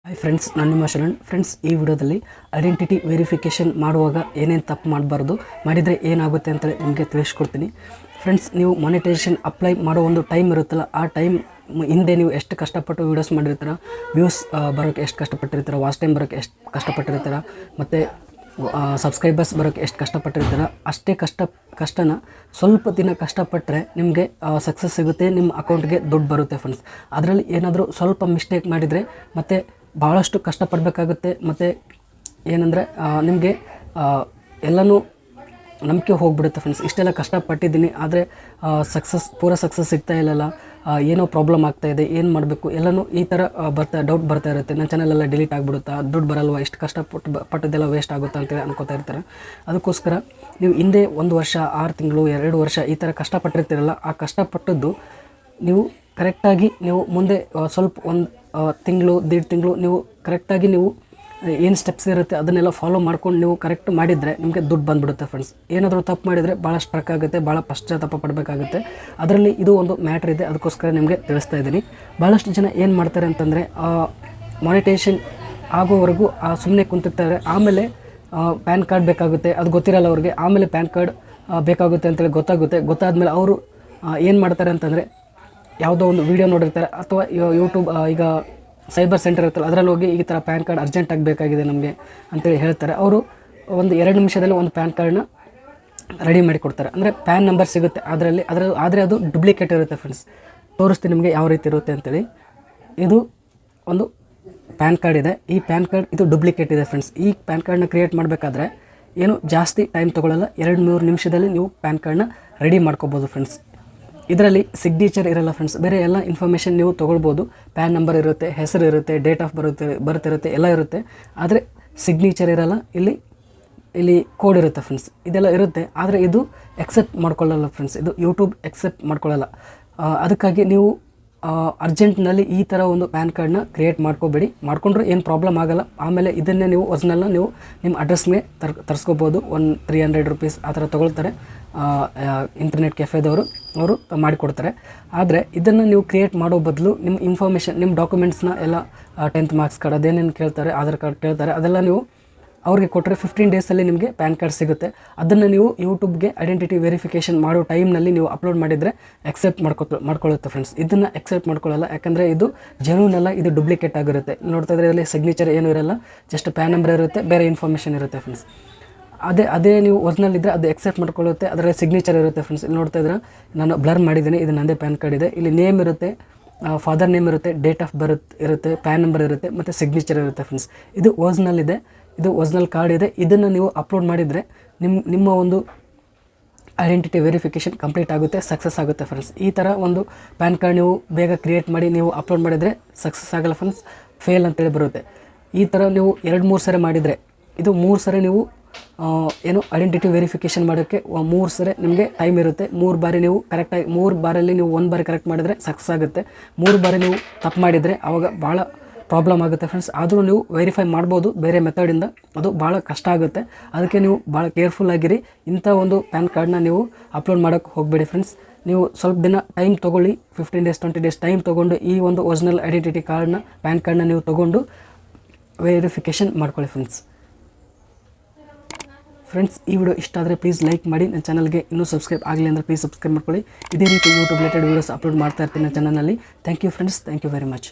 Hi friends, ನಾನು ನಿಮ್ಮ Sharan. Friends, ಈ ವಿಡಿಯೋದಲ್ಲಿ ಐಡೆಂಟಿಟಿ ವೆರಿಫಿಕೇಷನ್ ಮಾಡುವಾಗ ಏನೇನು ತಪ್ಪು ಮಾಡಬಾರ್ದು, ಮಾಡಿದರೆ ಏನಾಗುತ್ತೆ ಅಂತೇಳಿ ನಿಮಗೆ ತಿಳಿಸ್ಕೊಡ್ತೀನಿ. ಫ್ರೆಂಡ್ಸ್, ನೀವು ಮಾನಿಟೈಸೇಷನ್ ಅಪ್ಲೈ ಮಾಡೋ ಒಂದು ಟೈಮ್ ಇರುತ್ತಲ್ಲ, ಆ ಟೈಮ್ ಹಿಂದೆ ನೀವು ಎಷ್ಟು ಕಷ್ಟಪಟ್ಟು ವೀಡಿಯೋಸ್ ಮಾಡಿರ್ತೀರ, ವ್ಯೂಸ್ ಬರೋಕ್ಕೆ ಎಷ್ಟು ಕಷ್ಟಪಟ್ಟಿರ್ತೀರ, ವಾಚ್ ಟೈಮ್ ಬರೋಕ್ಕೆ ಎಷ್ಟು ಕಷ್ಟಪಟ್ಟಿರ್ತೀರ, ಮತ್ತು ಸಬ್ಸ್ಕ್ರೈಬರ್ಸ್ ಬರೋಕ್ಕೆ ಎಷ್ಟು ಕಷ್ಟಪಟ್ಟಿರ್ತೀರ, ಅಷ್ಟೇ ಕಷ್ಟನ ಸ್ವಲ್ಪ ದಿನ ಕಷ್ಟಪಟ್ಟರೆ ನಿಮಗೆ ಸಕ್ಸಸ್ ಸಿಗುತ್ತೆ, ನಿಮ್ಮ ಅಕೌಂಟ್ಗೆ ದುಡ್ಡು ಬರುತ್ತೆ. ಫ್ರೆಂಡ್ಸ್, ಅದರಲ್ಲಿ ಏನಾದರೂ ಸ್ವಲ್ಪ ಮಿಸ್ಟೇಕ್ ಮಾಡಿದರೆ ಮತ್ತು ಭಾಳಷ್ಟು ಕಷ್ಟಪಡಬೇಕಾಗುತ್ತೆ. ಮತ್ತು ಏನಂದರೆ ನಿಮಗೆ ಎಲ್ಲನೂ ನಂಬಿಕೆ ಹೋಗಿಬಿಡುತ್ತೆ. ಫ್ರೆಂಡ್ಸ್, ಇಷ್ಟೆಲ್ಲ ಕಷ್ಟಪಟ್ಟಿದ್ದೀನಿ, ಆದರೆ ಪೂರ ಸಕ್ಸಸ್ ಸಿಗ್ತಾ ಇಲ್ಲಲ್ಲ, ಏನೋ ಪ್ರಾಬ್ಲಮ್ ಆಗ್ತಾಯಿದೆ, ಏನು ಮಾಡಬೇಕು ಎಲ್ಲನೂ ಈ ಥರ ಡೌಟ್ ಬರ್ತಾ ಇರುತ್ತೆ. ನನ್ನ ಚಾನಲೆಲ್ಲ ಡಿಲೀಟ್ ಆಗಿಬಿಡುತ್ತಾ, ದುಡ್ಡು ಬರಲ್ವ, ಇಷ್ಟು ಕಷ್ಟಪಟ್ಟದೆಲ್ಲ ವೇಸ್ಟ್ ಆಗುತ್ತಾ ಅಂತೇಳಿ ಅನ್ಕೋತಾ ಇರ್ತಾರೆ. ಅದಕ್ಕೋಸ್ಕರ ನೀವು ಹಿಂದೆ 1 ವರ್ಷ, 6 ತಿಂಗಳು, 2 ವರ್ಷ ಈ ಥರ ಕಷ್ಟಪಟ್ಟಿರ್ತೀರಲ್ಲ, ಆ ಕಷ್ಟಪಟ್ಟದ್ದು ನೀವು ಕರೆಕ್ಟಾಗಿ ನೀವು ಮುಂದೆ ಸ್ವಲ್ಪ 1 ತಿಂಗಳು, 1.5 ತಿಂಗಳು ನೀವು ಕರೆಕ್ಟಾಗಿ ನೀವು ಏನು ಸ್ಟೆಪ್ಸ್ ಇರುತ್ತೆ ಅದನ್ನೆಲ್ಲ ಫಾಲೋ ಮಾಡ್ಕೊಂಡು ನೀವು ಕರೆಕ್ಟ್ ಮಾಡಿದರೆ ನಿಮಗೆ ದುಡ್ಡು ಬಂದುಬಿಡುತ್ತೆ. ಫ್ರೆಂಡ್ಸ್, ಏನಾದರೂ ತಪ್ಪು ಮಾಡಿದರೆ ಭಾಳ ಸ್ಟ್ರಕ್ ಆಗುತ್ತೆ, ಭಾಳ ಪಶ್ಚಾತ್ತಾಪ ಪಡಬೇಕಾಗುತ್ತೆ. ಅದರಲ್ಲಿ ಇದು ಒಂದು ಮ್ಯಾಟ್ರ್ ಇದೆ, ಅದಕ್ಕೋಸ್ಕರ ನಿಮಗೆ ತಿಳಿಸ್ತಾ ಇದ್ದೀನಿ. ಭಾಳಷ್ಟು ಜನ ಏನು ಮಾಡ್ತಾರೆ ಅಂತಂದರೆ ಮಾನಿಟೈಸೇಷನ್ ಆಗೋವರೆಗೂ ಸುಮ್ಮನೆ ಕುಂತಿರ್ತಾರೆ. ಆಮೇಲೆ ಪ್ಯಾನ್ ಕಾರ್ಡ್ ಬೇಕಾಗುತ್ತೆ, ಅದು ಗೊತ್ತಿರಲ್ಲ ಅವ್ರಿಗೆ. ಆಮೇಲೆ ಪ್ಯಾನ್ ಕಾರ್ಡ್ ಬೇಕಾಗುತ್ತೆ ಅಂತೇಳಿ ಗೊತ್ತಾದಮೇಲೆ ಅವರು ಏನು ಮಾಡ್ತಾರೆ ಅಂತಂದರೆ, ಯಾವುದೋ ಒಂದು ವೀಡಿಯೋ ನೋಡಿರ್ತಾರೆ, ಅಥವಾ ಯೂಟ್ಯೂಬ್ ಈಗ ಸೈಬರ್ ಸೆಂಟರ್ ಇರ್ತಲ್ಲ, ಅದರಲ್ಲಿ ಹೋಗಿ ಈ ಥರ ಪ್ಯಾನ್ ಕಾರ್ಡ್ ಅರ್ಜೆಂಟಾಗಿ ಬೇಕಾಗಿದೆ ನಮಗೆ ಅಂತೇಳಿ ಹೇಳ್ತಾರೆ. ಅವರು ಒಂದು 2 ನಿಮಿಷದಲ್ಲಿ ಒಂದು ಪ್ಯಾನ್ ಕಾರ್ಡ್ನ ರೆಡಿ ಮಾಡಿ ಕೊಡ್ತಾರೆ. ಅಂದರೆ ಪ್ಯಾನ್ ನಂಬರ್ ಸಿಗುತ್ತೆ ಆದರೆ ಅದು ಡುಪ್ಲಿಕೇಟ್ ಇರುತ್ತೆ. ಫ್ರೆಂಡ್ಸ್, ತೋರಿಸ್ತೀನಿ ನಿಮಗೆ ಯಾವ ರೀತಿ ಇರುತ್ತೆ ಅಂತೇಳಿ. ಇದು ಒಂದು ಪ್ಯಾನ್ ಕಾರ್ಡ್ ಇದೆ, ಈ ಪ್ಯಾನ್ ಕಾರ್ಡ್ ಇದು ಡುಪ್ಲಿಕೇಟ್ ಇದೆ. ಫ್ರೆಂಡ್ಸ್, ಈ ಪ್ಯಾನ್ ಕಾರ್ಡ್ನ ಕ್ರಿಯೇಟ್ ಮಾಡಬೇಕಾದ್ರೆ ಏನು ಜಾಸ್ತಿ ಟೈಮ್ ತೊಗೊಳ್ಳಲ್ಲ, 2-3 ನಿಮಿಷದಲ್ಲಿ ನೀವು ಪ್ಯಾನ್ ಕಾರ್ಡ್ನ ರೆಡಿ ಮಾಡ್ಕೋಬೋದು. ಫ್ರೆಂಡ್ಸ್, ಇದರಲ್ಲಿ ಸಿಗ್ನೇಚರ್ ಇರಲ್ಲ. ಫ್ರೆಂಡ್ಸ್, ಬೇರೆ ಎಲ್ಲ ಇನ್ಫಾರ್ಮೇಷನ್ ನೀವು ತೊಗೊಳ್ಬೋದು. ಪ್ಯಾನ್ ನಂಬರ್ ಇರುತ್ತೆ, ಹೆಸರು ಇರುತ್ತೆ, ಡೇಟ್ ಆಫ್ ಬರ್ತ್ ಇರುತ್ತೆ, ಎಲ್ಲ ಇರುತ್ತೆ. ಆದರೆ ಸಿಗ್ನೇಚರ್ ಇರಲ್ಲ, ಇಲ್ಲಿ ಕೋಡ್ ಇರುತ್ತೆ. ಫ್ರೆಂಡ್ಸ್, ಇದೆಲ್ಲ ಇರುತ್ತೆ, ಆದರೆ ಇದು ಎಕ್ಸೆಪ್ಟ್ ಮಾಡ್ಕೊಳ್ಳಲ್ಲ. ಫ್ರೆಂಡ್ಸ್, ಇದು ಯೂಟ್ಯೂಬ್ ಎಕ್ಸೆಪ್ಟ್ ಮಾಡ್ಕೊಳ್ಳಲ್ಲ. ಅದಕ್ಕಾಗಿ ನೀವು ಅರ್ಜೆಂಟ್ನಲ್ಲಿ ಈ ಥರ ಒಂದು ಪ್ಯಾನ್ ಕಾರ್ಡ್ನ ಕ್ರಿಯೇಟ್ ಮಾಡ್ಕೋಬೇಡಿ. ಮಾಡ್ಕೊಂಡ್ರೆ ಏನು ಪ್ರಾಬ್ಲಮ್ ಆಗೋಲ್ಲ. ಆಮೇಲೆ ಇದನ್ನೇ ನೀವು ಒರಿಜಿನಲ್ನ ನೀವು ನಿಮ್ಮ ಅಡ್ರೆಸ್ಗೆ ತರಿಸ್ಕೋಬೋದು. 300 ರೂಪೀಸ್ ಆ ಥರ ತೊಗೊಳ್ತಾರೆ ಇಂಟರ್ನೆಟ್ ಕೆಫೆದವರು, ಅವರು ಮಾಡಿಕೊಡ್ತಾರೆ. ಆದರೆ ಇದನ್ನು ನೀವು ಕ್ರಿಯೇಟ್ ಮಾಡೋ ಬದಲು ನಿಮ್ಮ ಇನ್ಫಾರ್ಮೇಷನ್, ನಿಮ್ಮ ಡಾಕ್ಯುಮೆಂಟ್ಸ್ನ ಎಲ್ಲ 10th ಮಾರ್ಕ್ಸ್ ಕಾರ್ಡ್ ಅದೇನೇನು ಕೇಳ್ತಾರೆ, ಆಧಾರ್ ಕಾರ್ಡ್ ಕೇಳ್ತಾರೆ, ಅದೆಲ್ಲ ನೀವು ಅವ್ರಿಗೆ ಕೊಟ್ಟರೆ 15 ಡೇಸಲ್ಲಿ ನಿಮಗೆ ಪ್ಯಾನ್ ಕಾರ್ಡ್ ಸಿಗುತ್ತೆ. ಅದನ್ನು ನೀವು ಯೂಟ್ಯೂಬ್ಗೆ ಐಡೆಂಟಿಟಿ ವೆರಿಫಿಕೇಷನ್ ಮಾಡೋ ಟೈಮ್ನಲ್ಲಿ ನೀವು ಅಪ್ಲೋಡ್ ಮಾಡಿದರೆ ಎಕ್ಸೆಪ್ಟ್ ಮಾಡ್ಕೊಳ್ಳುತ್ತೆ. ಫ್ರೆಂಡ್ಸ್, ಇದನ್ನು ಎಕ್ಸೆಪ್ಟ್ ಮಾಡ್ಕೊಳ್ಳಲ್ಲ, ಯಾಕಂದರೆ ಇದು ಜೆನ್ಯೂನ್ ಅಲ್ಲ, ಇದು ಡುಪ್ಲಿಕೇಟ್ ಆಗಿರುತ್ತೆ. ನೋಡ್ತಾ ಇದ್ರೆ ಇದರಲ್ಲಿ ಸಿಗ್ನೇಚರ್ ಏನೂ ಇರಲ್ಲ, ಜಸ್ಟ್ ಪ್ಯಾನ್ ನಂಬರ್ ಇರುತ್ತೆ, ಬೇರೆ ಇನ್ಫಾರ್ಮೇಷನ್ ಇರುತ್ತೆ. ಫ್ರೆಂಡ್ಸ್, ಅದೇ ನೀವು ಒರಿಜಿನಲ್ ಇದ್ದರೆ ಅದು ಎಕ್ಸೆಪ್ಟ್ ಮಾಡ್ಕೊಳ್ಳುತ್ತೆ, ಅದರಲ್ಲಿ ಸಿಗ್ನೇಚರ್ ಇರುತ್ತೆ. ಫ್ರೆಂಡ್ಸ್, ಇಲ್ಲಿ ನೋಡ್ತಾ ಇದ್ರೆ ನಾನು ಬ್ಲರ್ ಮಾಡಿದ್ದೀನಿ, ಇದು ನನ್ನದೇ ಪ್ಯಾನ್ ಕಾರ್ಡ್ ಇದೆ. ಇಲ್ಲಿ ನೇಮ್ ಇರುತ್ತೆ, ಫಾದರ್ ನೇಮ್ ಇರುತ್ತೆ, ಡೇಟ್ ಆಫ್ ಬರ್ತ್ ಇರುತ್ತೆ, ಪ್ಯಾನ್ ನಂಬರ್ ಇರುತ್ತೆ, ಮತ್ತು ಸಿಗ್ನೇಚರ್ ಇರುತ್ತೆ. ಫ್ರೆಂಡ್ಸ್, ಇದು ಒರಿಜಿನಲ್ ಇದೆ, ಇದು ಒರಿಜಿನಲ್ ಕಾರ್ಡ್ ಇದೆ. ಇದನ್ನು ನೀವು ಅಪ್ಲೋಡ್ ಮಾಡಿದರೆ ನಿಮ್ಮ ಒಂದು ಐಡೆಂಟಿಟಿ ವೆರಿಫಿಕೇಷನ್ ಕಂಪ್ಲೀಟ್ ಆಗುತ್ತೆ, ಸಕ್ಸಸ್ ಆಗುತ್ತೆ. ಫ್ರೆಂಡ್ಸ್, ಈ ಥರ ಒಂದು ಪ್ಯಾನ್ ಕಾರ್ಡ್ ನೀವು ಬೇಗ ಕ್ರಿಯೇಟ್ ಮಾಡಿ ನೀವು ಅಪ್ಲೋಡ್ ಮಾಡಿದರೆ ಸಕ್ಸಸ್ ಆಗಲ್ಲ. ಫ್ರೆಂಡ್ಸ್, ಫೇಲ್ ಅಂತೇಳಿ ಬರುತ್ತೆ. ಈ ಥರ ನೀವು 2-3 ಸರಿ ಮಾಡಿದರೆ, ಇದು 3 ಸರಿ ನೀವು ಏನು ಐಡೆಂಟಿಟಿ ವೆರಿಫಿಕೇಷನ್ ಮಾಡೋಕ್ಕೆ 3 ಸರಿ ನಿಮಗೆ ಟೈಮ್ ಇರುತ್ತೆ. 3 ಬಾರಿ ನೀವು ಕರೆಕ್ಟಾಗಿ 3 ಬಾರಲ್ಲಿ ನೀವು 1 ಬಾರಿ ಕರೆಕ್ಟ್ ಮಾಡಿದರೆ ಸಕ್ಸಸ್ ಆಗುತ್ತೆ. 3 ಬಾರಿ ನೀವು ತಪ್ಪು ಮಾಡಿದರೆ ಆವಾಗ ಭಾಳ ಪ್ರಾಬ್ಲಮ್ ಆಗುತ್ತೆ. ಫ್ರೆಂಡ್ಸ್, ಆದರೂ ನೀವು ವೆರಿಫೈ ಮಾಡ್ಬೋದು ಬೇರೆ ಮೆಥಡಿಂದ, ಅದು ಭಾಳ ಕಷ್ಟ ಆಗುತ್ತೆ. ಅದಕ್ಕೆ ನೀವು ಭಾಳ ಕೇರ್ಫುಲ್ ಆಗಿರಿ. ಇಂಥ ಒಂದು ಪ್ಯಾನ್ ಕಾರ್ಡ್ನ ನೀವು ಅಪ್ಲೋಡ್ ಮಾಡೋಕ್ಕೆ ಹೋಗಬೇಡಿ. ಫ್ರೆಂಡ್ಸ್, ನೀವು ಸ್ವಲ್ಪ ದಿನ ಟೈಮ್ ತೊಗೊಳ್ಳಿ, 15 ಡೇಸ್ 20 ಡೇಸ್ ಟೈಮ್ ತೊಗೊಂಡು ಈ ಒಂದು ಒರಿಜಿನಲ್ ಐಡೆಂಟಿಟಿ ಕಾರ್ಡ್ನ, ಪ್ಯಾನ್ ಕಾರ್ಡ್ನ ನೀವು ತೊಗೊಂಡು ವೆರಿಫಿಕೇಷನ್ ಮಾಡ್ಕೊಳ್ಳಿ. ಫ್ರೆಂಡ್ಸ್, ಈ ವಿಡಿಯೋ ಇಷ್ಟ ಆದರೆ ಪ್ಲೀಸ್ ಲೈಕ್ ಮಾಡಿ. ನನ್ನ ಚಾನಲ್ಗೆ ಇನ್ನೂ ಸಬ್ಸ್ಕ್ರೈಬ್ ಆಗಲಿ ಅಂದರೆ ಪ್ಲೀಸ್ ಸಬ್ಸ್ಕ್ರೈಬ್ ಮಾಡ್ಕೊಳ್ಳಿ. ಇದೇ ರೀತಿ ಯೂಟ್ಯೂಬ್ ರಿಲೇಟೆಡ್ ವೀಡಿಯೋಸ್ ಅಪ್ಲೋಡ್ ಮಾಡ್ತಾ ಇರ್ತೀನಿ ನನ್ನ ಚಾನಲ್ನಲ್ಲಿ. Thank you friends, thank you very much.